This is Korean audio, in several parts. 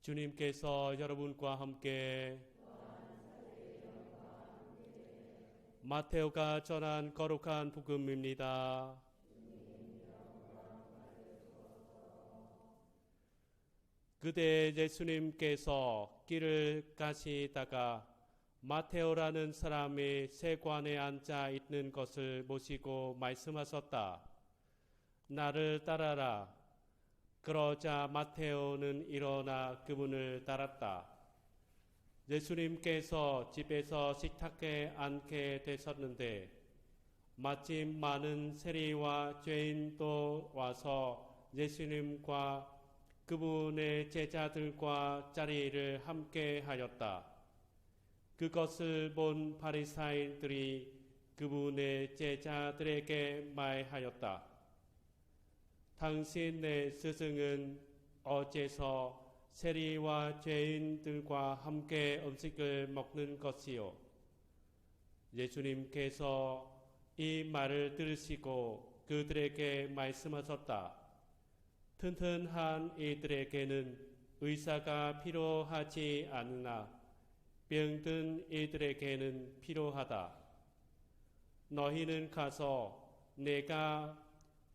주님께서 여러분과 함께 마테오가 전한 거룩한 복음입니다. 그때 예수님께서 길을 가시다가 마테오라는 사람이 세관에 앉아 있는 것을 보시고 말씀하셨다. 나를 따라라. 그러자 마테오는 일어나 그분을 따랐다. 예수님께서 집에서 식탁에 앉게 되셨는데 마침 많은 세리와 죄인도 와서 예수님과 그분의 제자들과 자리를 함께 하였다. 그것을 본 바리사인들이 그분의 제자들에게 말하였다. 당신의 스승은 어째서 세리와 죄인들과 함께 음식을 먹는 것이요? 예수님께서 이 말을 들으시고 그들에게 말씀하셨다. 튼튼한 이들에게는 의사가 필요하지 않으나 병든 이들에게는 필요하다. 너희는 가서 내가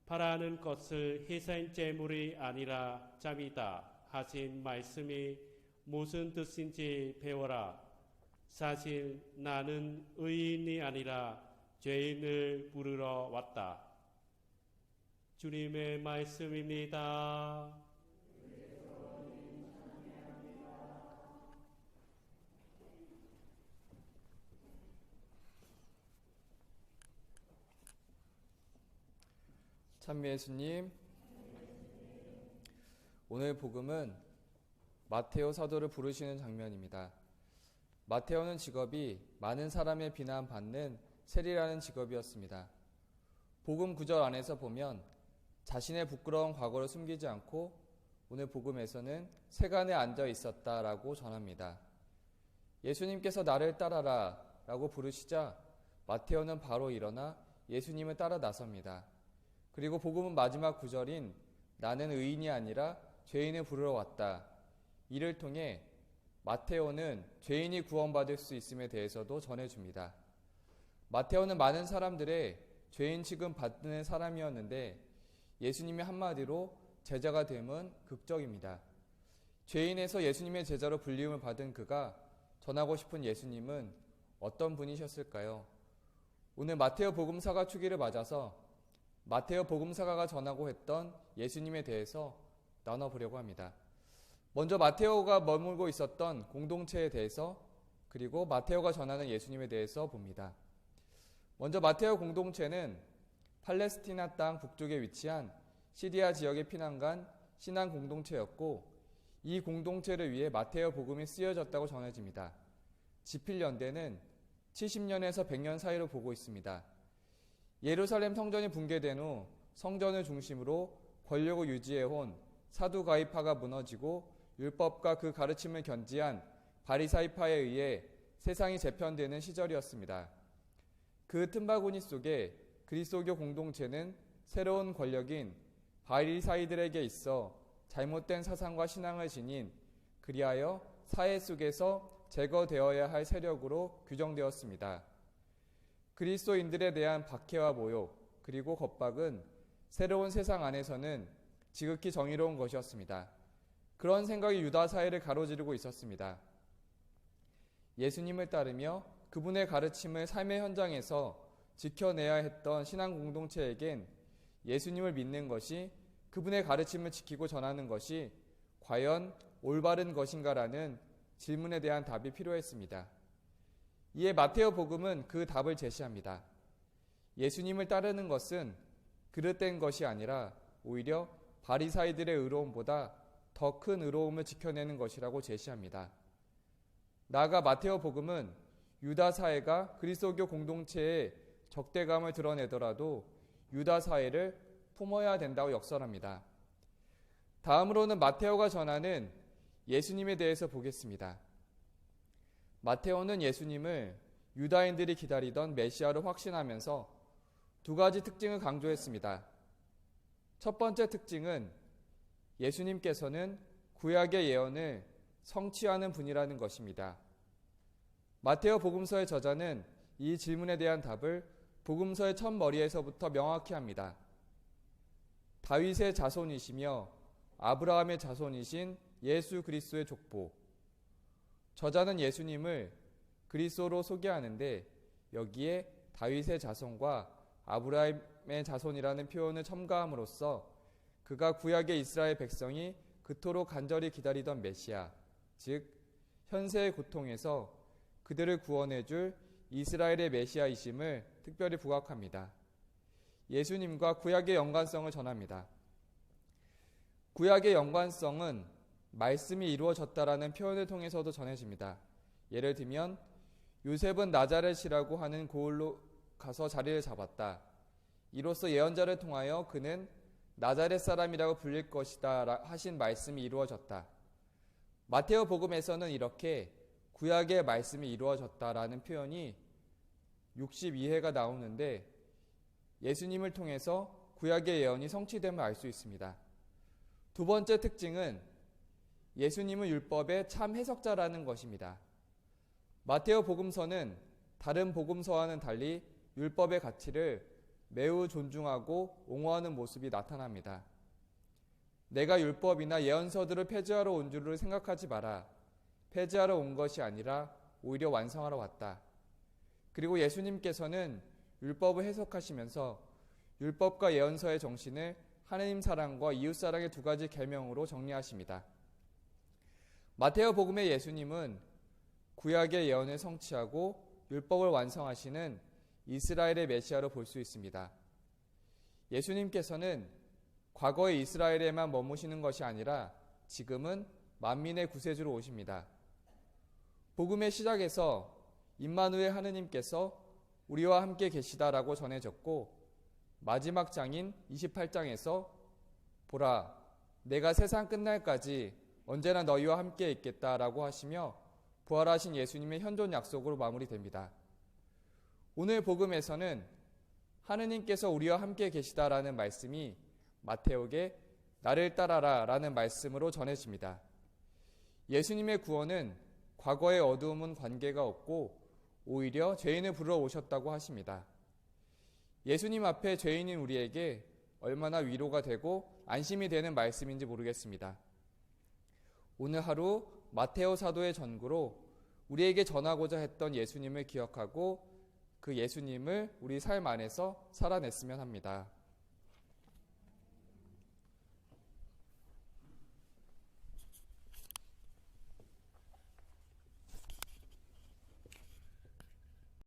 바라는 것을 희생 제물이 아니라 잠이다 하신 말씀이 무슨 뜻인지 배워라. 사실 나는 의인이 아니라 죄인을 부르러 왔다. 주님의 말씀입니다. 찬미 예수님, 오늘 복음은 마테오 사도를 부르시는 장면입니다. 마테오는 직업이 많은 사람의 비난받는 세리라는 직업이었습니다. 복음 9절 안에서 보면 자신의 부끄러운 과거를 숨기지 않고 오늘 복음에서는 세간에 앉아 있었다라고 전합니다. 예수님께서 나를 따라라 라고 부르시자 마테오는 바로 일어나 예수님을 따라 나섭니다. 그리고 복음은 마지막 구절인 나는 의인이 아니라 죄인을 부르러 왔다. 이를 통해 마테오는 죄인이 구원받을 수 있음에 대해서도 전해줍니다. 마테오는 많은 사람들의 죄인 취급 받는 사람이었는데 예수님의 한마디로 제자가 됨은 극적입니다. 죄인에서 예수님의 제자로 불리움을 받은 그가 전하고 싶은 예수님은 어떤 분이셨을까요? 오늘 마테오 복음사가 주기를 맞아서 마테오 복음사가가 전하고 했던 예수님에 대해서 나눠보려고 합니다. 먼저 마테오가 머물고 있었던 공동체에 대해서 그리고 마테오가 전하는 예수님에 대해서 봅니다. 먼저 마테오 공동체는 팔레스티나 땅 북쪽에 위치한 시리아 지역의 피난간 신앙 공동체였고 이 공동체를 위해 마테오 복음이 쓰여졌다고 전해집니다. 지필연대는 70년에서 100년 사이로 보고 있습니다. 예루살렘 성전이 붕괴된 후 성전을 중심으로 권력을 유지해온 사두가이파가 무너지고 율법과 그 가르침을 견지한 바리사이파에 의해 세상이 재편되는 시절이었습니다. 그 틈바구니 속에 그리스도교 공동체는 새로운 권력인 바리사이들에게 있어 잘못된 사상과 신앙을 지닌 그리하여 사회 속에서 제거되어야 할 세력으로 규정되었습니다. 그리스도인들에 대한 박해와 모욕 그리고 겁박은 새로운 세상 안에서는 지극히 정의로운 것이었습니다. 그런 생각이 유다 사회를 가로지르고 있었습니다. 예수님을 따르며 그분의 가르침을 삶의 현장에서 지켜내야 했던 신앙 공동체에겐 예수님을 믿는 것이 그분의 가르침을 지키고 전하는 것이 과연 올바른 것인가라는 질문에 대한 답이 필요했습니다. 이에 마테오 복음은 그 답을 제시합니다. 예수님을 따르는 것은 그릇된 것이 아니라 오히려 바리사이들의 의로움보다 더 큰 의로움을 지켜내는 것이라고 제시합니다. 나아가 마테오 복음은 유다 사회가 그리스도교 공동체의 적대감을 드러내더라도 유다 사회를 품어야 된다고 역설합니다. 다음으로는 마테오가 전하는 예수님에 대해서 보겠습니다. 마테오는 예수님을 유다인들이 기다리던 메시아로 확신하면서 두 가지 특징을 강조했습니다. 첫 번째 특징은 예수님께서는 구약의 예언을 성취하는 분이라는 것입니다. 마테오 복음서의 저자는 이 질문에 대한 답을 복음서의 첫 머리에서부터 명확히 합니다. 다윗의 자손이시며 아브라함의 자손이신 예수 그리스도의 족보. 저자는 예수님을 그리스도로 소개하는데 여기에 다윗의 자손과 아브라함의 자손이라는 표현을 첨가함으로써 그가 구약의 이스라엘 백성이 그토록 간절히 기다리던 메시아, 즉 현세의 고통에서 그들을 구원해 줄 이스라엘의 메시아이심을 특별히 부각합니다. 예수님과 구약의 연관성을 전합니다. 구약의 연관성은 말씀이 이루어졌다라는 표현을 통해서도 전해집니다. 예를 들면 요셉은 나자렛이라고 하는 고을로 가서 자리를 잡았다. 이로써 예언자를 통하여 그는 나자렛 사람이라고 불릴 것이다 하신 말씀이 이루어졌다. 마테오 복음에서는 이렇게 구약의 말씀이 이루어졌다라는 표현이 62회가 나오는데 예수님을 통해서 구약의 예언이 성취됨을 알 수 있습니다. 두 번째 특징은 예수님은 율법의 참 해석자라는 것입니다. 마테오 복음서는 다른 복음서와는 달리 율법의 가치를 매우 존중하고 옹호하는 모습이 나타납니다. 내가 율법이나 예언서들을 폐지하러 온 줄을 생각하지 마라. 폐지하러 온 것이 아니라 오히려 완성하러 왔다. 그리고 예수님께서는 율법을 해석하시면서 율법과 예언서의 정신을 하느님 사랑과 이웃 사랑의 두 가지 계명으로 정리하십니다. 마테오 복음의 예수님은 구약의 예언을 성취하고 율법을 완성하시는 이스라엘의 메시아로 볼 수 있습니다. 예수님께서는 과거의 이스라엘에만 머무시는 것이 아니라 지금은 만민의 구세주로 오십니다. 복음의 시작에서 임마누엘 하느님께서 우리와 함께 계시다라고 전해졌고 마지막 장인 28장에서 보라 내가 세상 끝날까지 언제나 너희와 함께 있겠다라고 하시며 부활하신 예수님의 현존 약속으로 마무리됩니다. 오늘 복음에서는 하느님께서 우리와 함께 계시다라는 말씀이 마테오에게 나를 따라라 라는 말씀으로 전해집니다. 예수님의 구원은 과거의 어두움은 관계가 없고 오히려 죄인을 부르러 오셨다고 하십니다. 예수님 앞에 죄인인 우리에게 얼마나 위로가 되고 안심이 되는 말씀인지 모르겠습니다. 오늘 하루 마테오 사도의 전구로 우리에게 전하고자 했던 예수님을 기억하고 그 예수님을 우리 삶 안에서 살아냈으면 합니다.